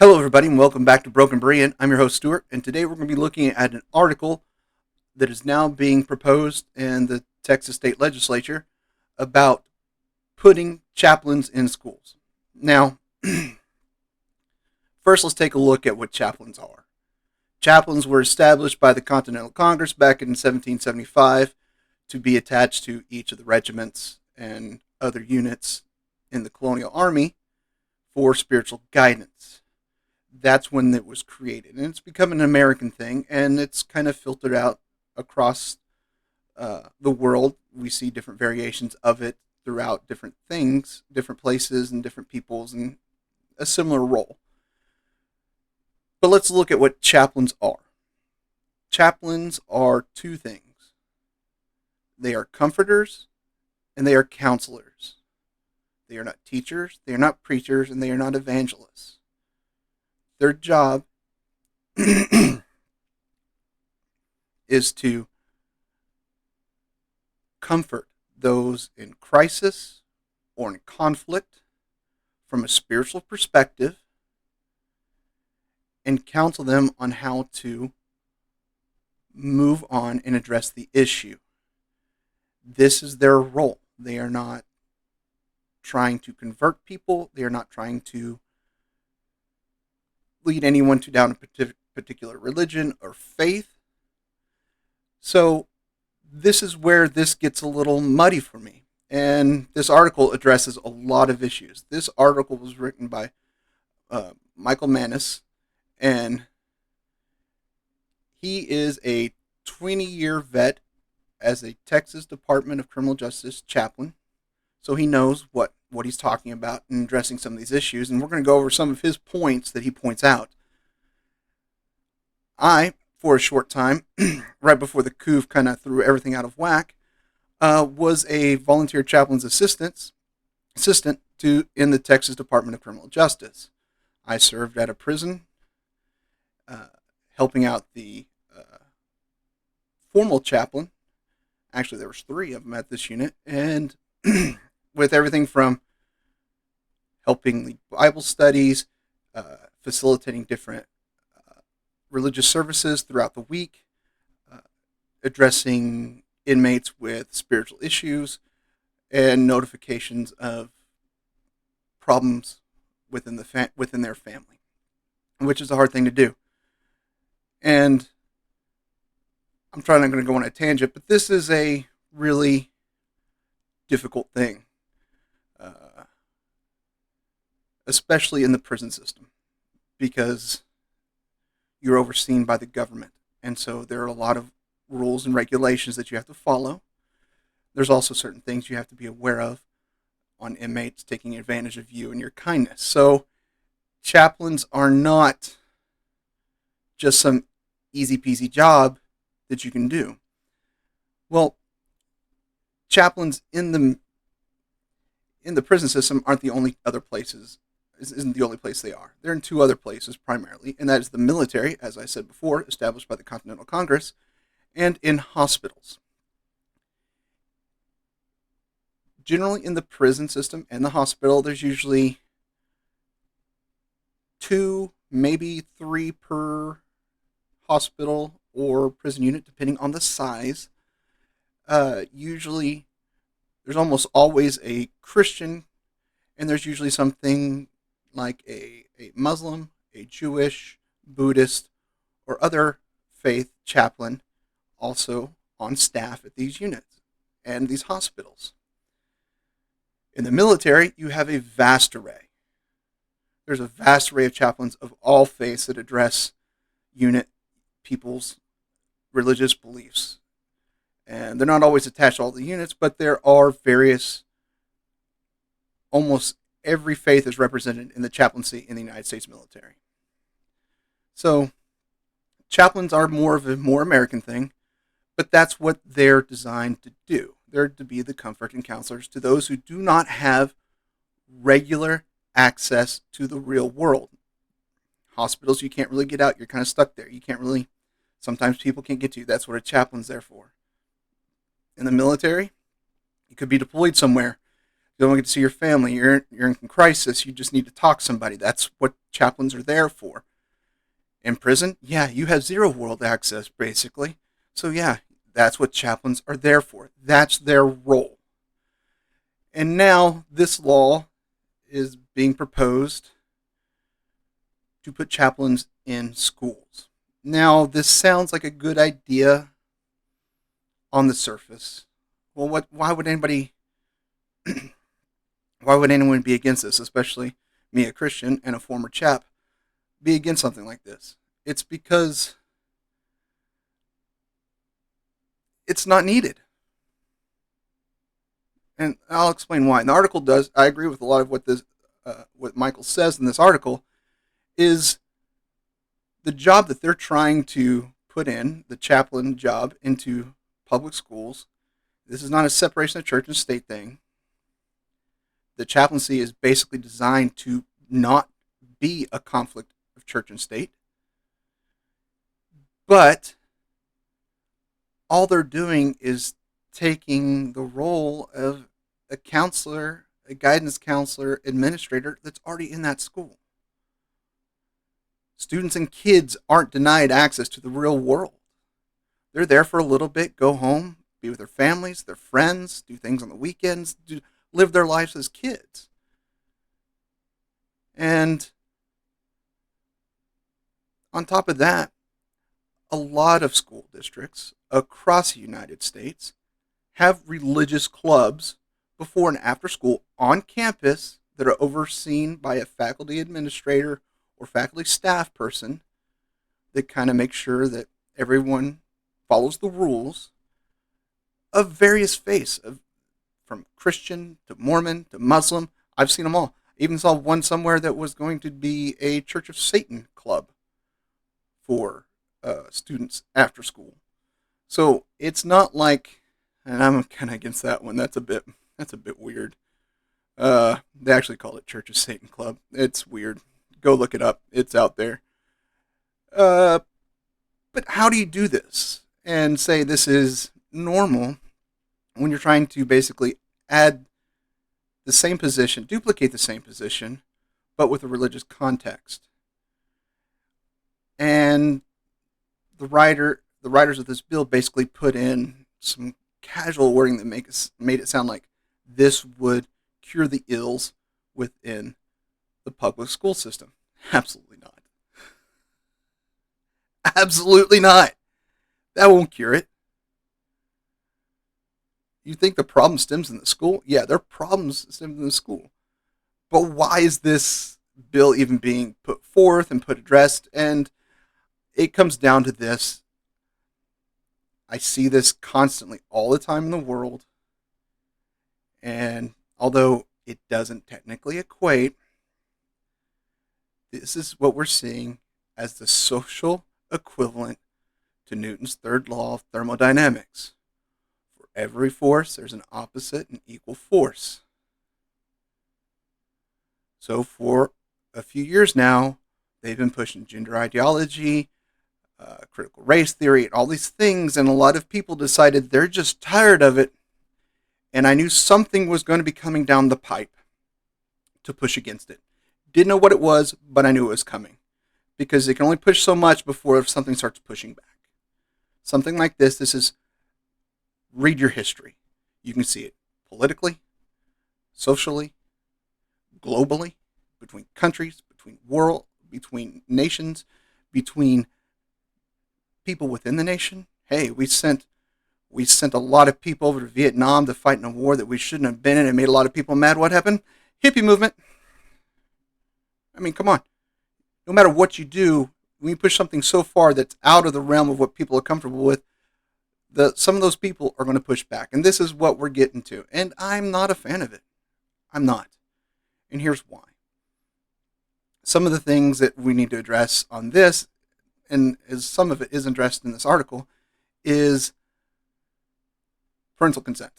Hello, everybody, and welcome back to Broken Berean. I'm your host, Stuart, and today we're going to be looking at an article that is now being proposed in the Texas State Legislature about putting chaplains in schools. Now, first, let's take a look at what chaplains are. Chaplains were established by the Continental Congress back in 1775 to be attached to each of the regiments and other units in the colonial army for spiritual guidance. That's when it was created, and it's become an American thing, and it's kind of filtered out across the world. We see different variations of it throughout different things, different places, and different peoples, and a similar role. But let's look at what chaplains are. Chaplains are two things. They are comforters, and they are counselors. They are not teachers, they are not preachers, and they are not evangelists. Their job is to comfort those in crisis or in conflict from a spiritual perspective and counsel them on how to move on and address the issue. This is their role. They are not trying to convert people. They are not trying to lead anyone to down a particular religion or faith. So this is where this gets a little muddy for me. And this article addresses a lot of issues. This article was written by Michael Mannis, and he is a 20-year vet as a Texas Department of Criminal Justice chaplain. So he knows what he's talking about in addressing some of these issues, and we're going to go over some of his points that he points out. I, for a short time, right before the coup kind of threw everything out of whack, was a volunteer chaplain's assistant in the Texas Department of Criminal Justice. I served at a prison, helping out the formal chaplain. Actually, there was 3 of them at this unit, and with everything from helping lead Bible studies, facilitating different religious services throughout the week, addressing inmates with spiritual issues, and notifications of problems within their family, which is a hard thing to do. And I'm not going to go on a tangent, but this is a really difficult thing. Especially in the prison system, because you're overseen by the government. And so there are a lot of rules and regulations that you have to follow. There's also certain things you have to be aware of on inmates taking advantage of you and your kindness. So chaplains are not just some easy peasy job that you can do. Well, chaplains in the prison system aren't the only other places. Isn't the only place they are. They're in 2 other places primarily, and that is the military, as I said before, established by the Continental Congress, and in hospitals. Generally, in the prison system and the hospital, there's usually 2, maybe 3 per hospital or prison unit, depending on the size. Usually, there's almost always a Christian, and there's usually something like a Muslim, a Jewish, Buddhist, or other faith chaplain also on staff at these units and these hospitals. In the military, you have a vast array. There's a vast array of chaplains of all faiths that address unit people's religious beliefs. And they're not always attached to all the units, but there are various, almost every faith is represented in the chaplaincy in the United States military. So chaplains are more of a more American thing, but that's what they're designed to do. They're to be the comfort and counselors to those who do not have regular access to the real world. Hospitals, you can't really get out. You're kind of stuck there. You can't really, sometimes people can't get to you. That's what a chaplain's there for. In the military, you could be deployed somewhere. You don't get to see your family. You're in crisis. You just need to talk to somebody. That's what chaplains are there for. In prison, yeah, you have zero world access, basically. So, yeah, that's what chaplains are there for. That's their role. And now this law is being proposed to put chaplains in schools. Now, this sounds like a good idea on the surface. Well, why would anyone be against this, especially me, a Christian and a former chap, be against something like this? It's because it's not needed. And I'll explain why. And the article does. I agree with a lot of what Michael says in this article. Is the job that they're trying to put in, the chaplain job, into public schools. This is not a separation of church and state thing. The chaplaincy is basically designed to not be a conflict of church and state. But all they're doing is taking the role of a counselor, a guidance counselor, administrator that's already in that school. Students and kids aren't denied access to the real world. They're there for a little bit, go home, be with their families, their friends, do things on the weekends, live their lives as kids. And on top of that, a lot of school districts across the United States have religious clubs before and after school on campus that are overseen by a faculty administrator or faculty staff person that kind of makes sure that everyone follows the rules of various faiths, from Christian to Mormon to Muslim. I've seen them all. I even saw one somewhere that was going to be a Church of Satan club for students after school. So it's not like, and I'm kind of against that one. That's a bit weird. They actually call it Church of Satan Club. It's weird. Go look it up. It's out there. But how do you do this and say this is normal when you're trying to basically add the same position, duplicate the same position, but with a religious context? And the writers of this bill basically put in some casual wording that made it sound like this would cure the ills within the public school system. Absolutely not. Absolutely not. That won't cure it. You think the problem stems in the school? Yeah, there are problems stem in the school. But why is this bill even being put forth and addressed? And it comes down to this. I see this constantly all the time in the world. And although it doesn't technically equate, this is what we're seeing as the social equivalent to Newton's third law of thermodynamics. For every force, there's an opposite and equal force. So for a few years now, they've been pushing gender ideology, critical race theory, and all these things, and a lot of people decided they're just tired of it, and I knew something was going to be coming down the pipe to push against it. Didn't know what it was, but I knew it was coming, because they can only push so much before something starts pushing back. Something like this is, read your history. You can see it politically, socially, globally, between countries, between nations, between people within the nation. Hey, we sent a lot of people over to Vietnam to fight in a war that we shouldn't have been in. It made a lot of people mad. What happened? Hippie movement. I mean, come on. No matter what you do, when you push something so far that's out of the realm of what people are comfortable with, some of those people are going to push back. And this is what we're getting to. And I'm not a fan of it. I'm not. And here's why. Some of the things that we need to address on this, and as some of it is addressed in this article, is parental consent.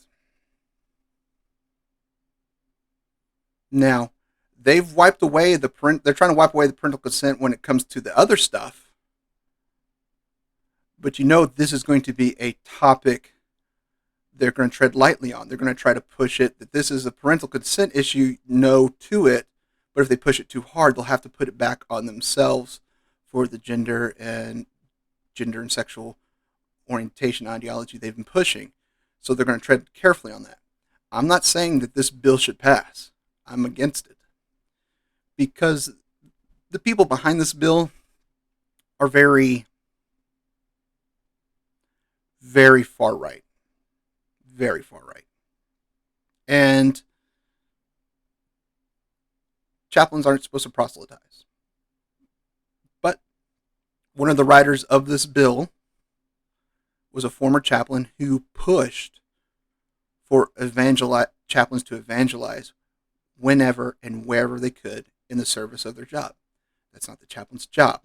Now, they're trying to wipe away the parental consent when it comes to the other stuff. But you know this is going to be a topic they're going to tread lightly on. They're going to try to push it that this is a parental consent issue, no to it. But if they push it too hard, they'll have to put it back on themselves for the gender and sexual orientation ideology they've been pushing. So they're going to tread carefully on that. I'm not saying that this bill should pass. I'm against it. Because the people behind this bill are very, very far right. Very far right. And chaplains aren't supposed to proselytize. But one of the writers of this bill was a former chaplain who pushed for chaplains to evangelize whenever and wherever they could in the service of their job. That's not the chaplain's job.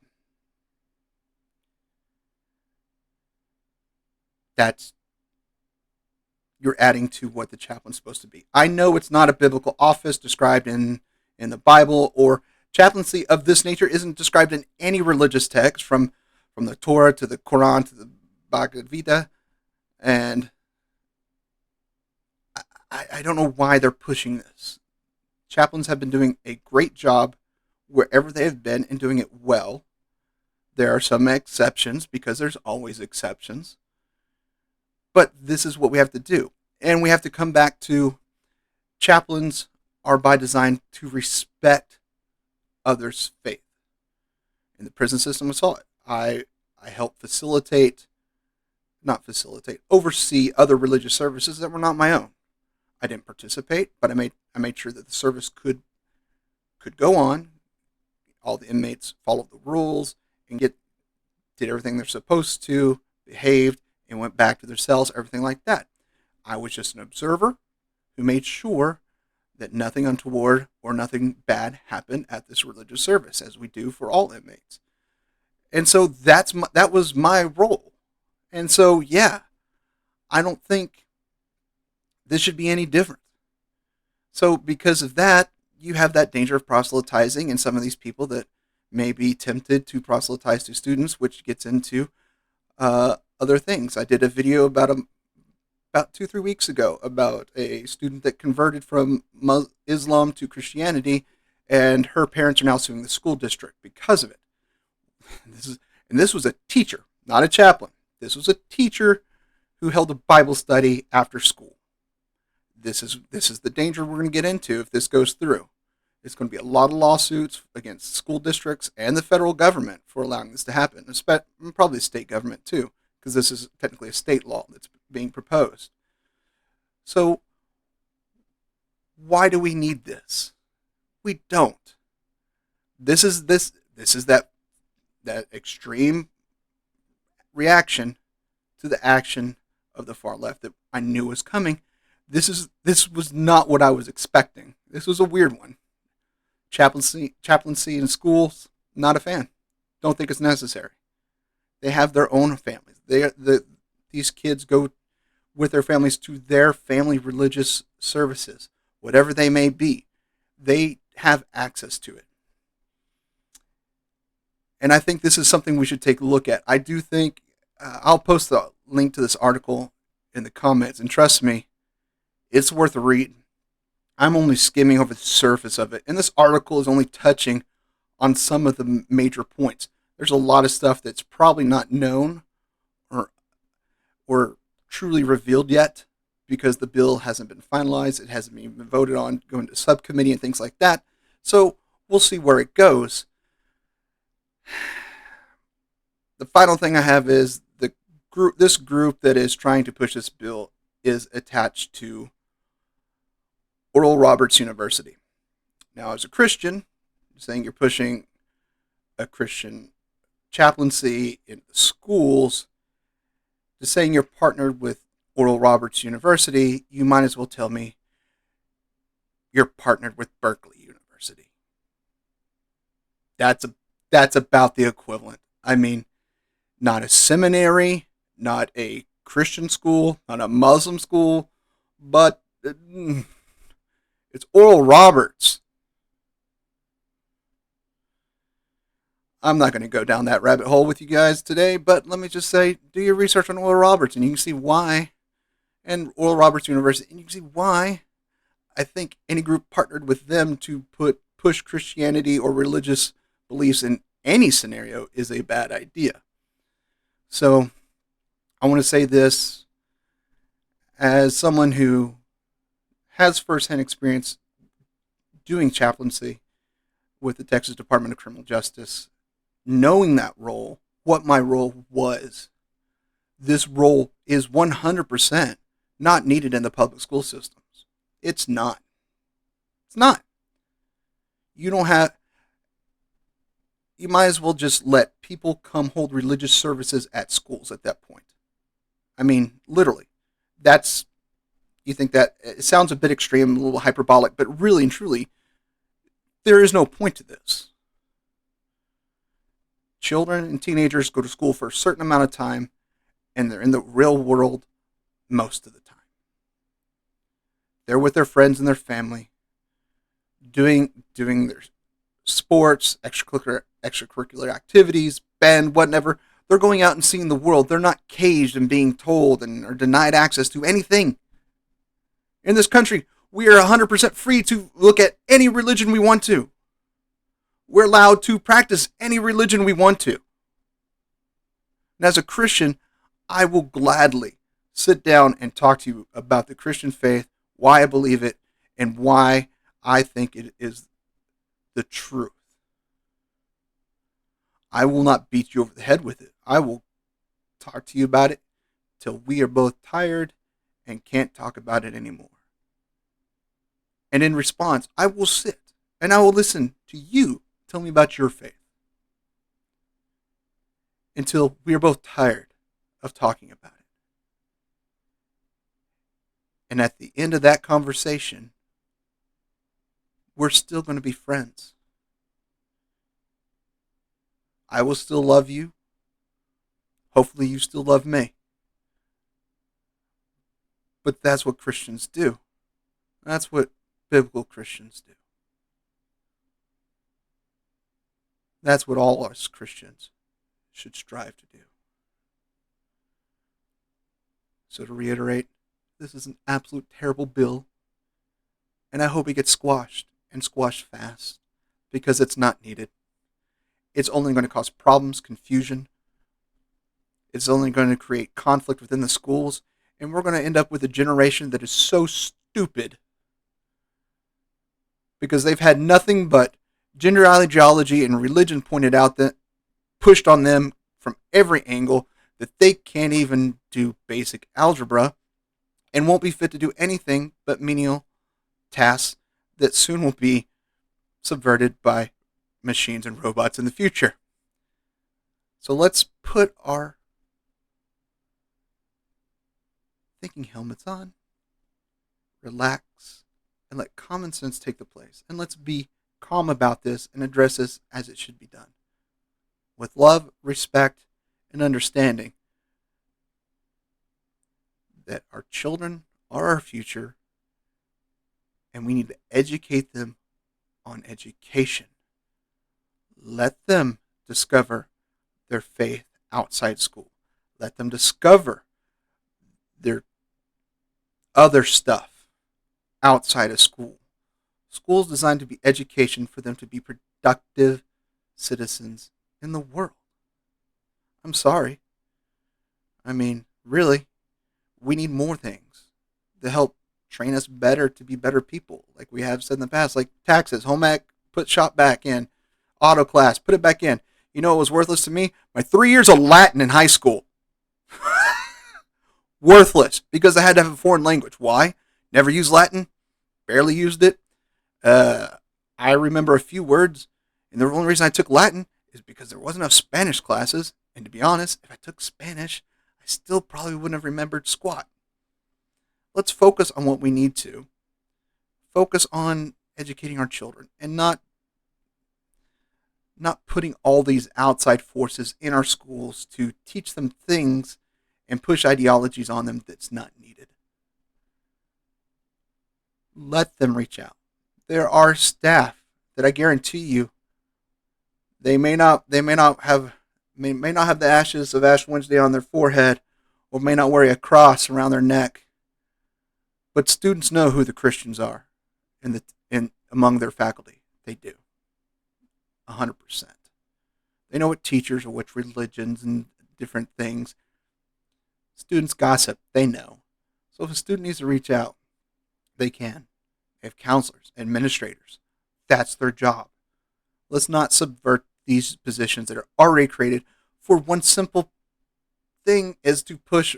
You're adding to what the chaplain's supposed to be. I know it's not a biblical office described in the Bible, or chaplaincy of this nature isn't described in any religious text from the Torah to the Quran to the Bhagavad Gita, and I don't know why they're pushing this. Chaplains have been doing a great job wherever they have been and doing it well. There are some exceptions because there's always exceptions. But this is what we have to do. And we have to come back to chaplains are by design to respect others' faith. In the prison system, we saw it. I help oversee other religious services that were not my own. I didn't participate, but I made sure that the service could go on. All the inmates followed the rules and did everything they're supposed to, behaved, and went back to their cells, everything like that. I was just an observer who made sure that nothing untoward or nothing bad happened at this religious service, as we do for all inmates. And so that was my role. And so, yeah, I don't think this should be any different. So because of that, you have that danger of proselytizing, and some of these people that may be tempted to proselytize to students, which gets into other things. I did a video about 2-3 weeks ago about a student that converted from Islam to Christianity, and her parents are now suing the school district because of it. This was a teacher, not a chaplain. This was a teacher who held a Bible study after school. This is the danger we're going to get into if this goes through. It's going to be a lot of lawsuits against school districts and the federal government for allowing this to happen, probably the state government too, because this is technically a state law that's being proposed. So why do we need this? We don't. This is that extreme reaction to the action of the far left that I knew was coming. This was not what I was expecting. This was a weird one. Chaplaincy in schools, not a fan. Don't think it's necessary. They have their own families. These kids go with their families to their family religious services, whatever they may be. They have access to it. And I think this is something we should take a look at. I do think, I'll post the link to this article in the comments, and trust me, it's worth a read. I'm only skimming over the surface of it, and this article is only touching on some of the major points. There's a lot of stuff that's probably not known or truly revealed yet because the bill hasn't been finalized. It hasn't even been voted on, going to subcommittee and things like that. So we'll see where it goes. The final thing I have is this group that is trying to push this bill is attached to Oral Roberts University. Now, as a Christian, saying you're pushing a Christian chaplaincy in schools, just saying you're partnered with Oral Roberts University, you might as well tell me you're partnered with Berkeley University. That's about the equivalent. I mean, not a seminary, not a Christian school, not a Muslim school, but it's Oral Roberts. I'm not going to go down that rabbit hole with you guys today, but let me just say, do your research on Oral Roberts, and you can see why and Oral Roberts University. And you can see why I think any group partnered with them to push Christianity or religious beliefs in any scenario is a bad idea. So I want to say this as someone who has firsthand experience doing chaplaincy with the Texas Department of Criminal Justice, knowing that role, what my role was. This role is 100% not needed in the public school systems. It's not. It's not. You don't have. You might as well just let people come hold religious services at schools at that point. I mean, literally. That's. You think that it sounds a bit extreme, a little hyperbolic, but really and truly, there is no point to this. Children and teenagers go to school for a certain amount of time, and they're in the real world most of the time. They're with their friends and their family, doing their sports, extracurricular activities, band, whatever. They're going out and seeing the world. They're not caged and being told and or denied access to anything. In this country, we are 100% free to look at any religion we want to. We're allowed to practice any religion we want to. And as a Christian, I will gladly sit down and talk to you about the Christian faith, why I believe it, and why I think it is the truth. I will not beat you over the head with it. I will talk to you about it till we are both tired and can't talk about it anymore. And in response, I will sit and I will listen to you tell me about your faith until we are both tired of talking about it. And at the end of that conversation, we're still going to be friends. I will still love you. Hopefully you still love me. But that's what Christians do. That's what biblical Christians do. That's what all us Christians should strive to do. So to reiterate, this is an absolute terrible bill, and I hope it gets squashed, and squashed fast, because it's not needed. It's only going to cause problems, confusion. It's only going to create conflict within the schools, and we're going to end up with a generation that is so stupid because they've had nothing but gender ideology and religion pointed out that pushed on them from every angle that they can't even do basic algebra and won't be fit to do anything but menial tasks that soon will be subverted by machines and robots in the future. So let's put our thinking helmets on, relax, and let common sense take the place. And let's be calm about this and address this as it should be done. With love, respect, and understanding that our children are our future and we need to educate them on education. Let them discover their faith outside school. Let them discover their other stuff outside of school. School is designed to be education for them to be productive citizens in the world. I'm sorry. I mean, really, we need more things to help train us better to be better people. Like we have said in the past, like taxes, home ec, put shop back in, auto class, put it back in. You know what was worthless to me? My 3 years of Latin in high school. Worthless, because I had to have a foreign language. Why? Never used Latin, barely used it. I remember a few words, and the only reason I took Latin is because there wasn't enough Spanish classes, and to be honest, if I took Spanish, I still probably wouldn't have remembered squat. Let's focus on what we need to. Focus on educating our children, and not putting all these outside forces in our schools to teach them things and push ideologies on them that's not needed. Let them reach out. There are staff that I guarantee you they may not have the ashes of Ash Wednesday on their forehead, or may not wear a cross around their neck, But students know who the Christians are in among their faculty. They do. 100%. They know what teachers or which religions and different things. Students gossip. They know. So if a student needs to reach out, they can. They have counselors, administrators. That's their job. Let's not subvert these positions that are already created for one simple thing is to push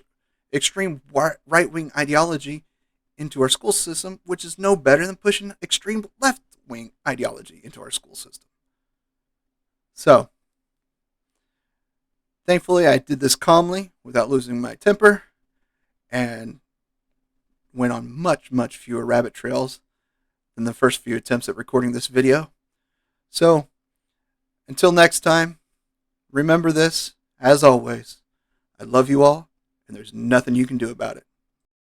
extreme right-wing ideology into our school system, which is no better than pushing extreme left-wing ideology into our school system. So, thankfully, I did this calmly without losing my temper and went on much, much fewer rabbit trails than the first few attempts at recording this video. So, until next time, remember this, as always, I love you all, and there's nothing you can do about it.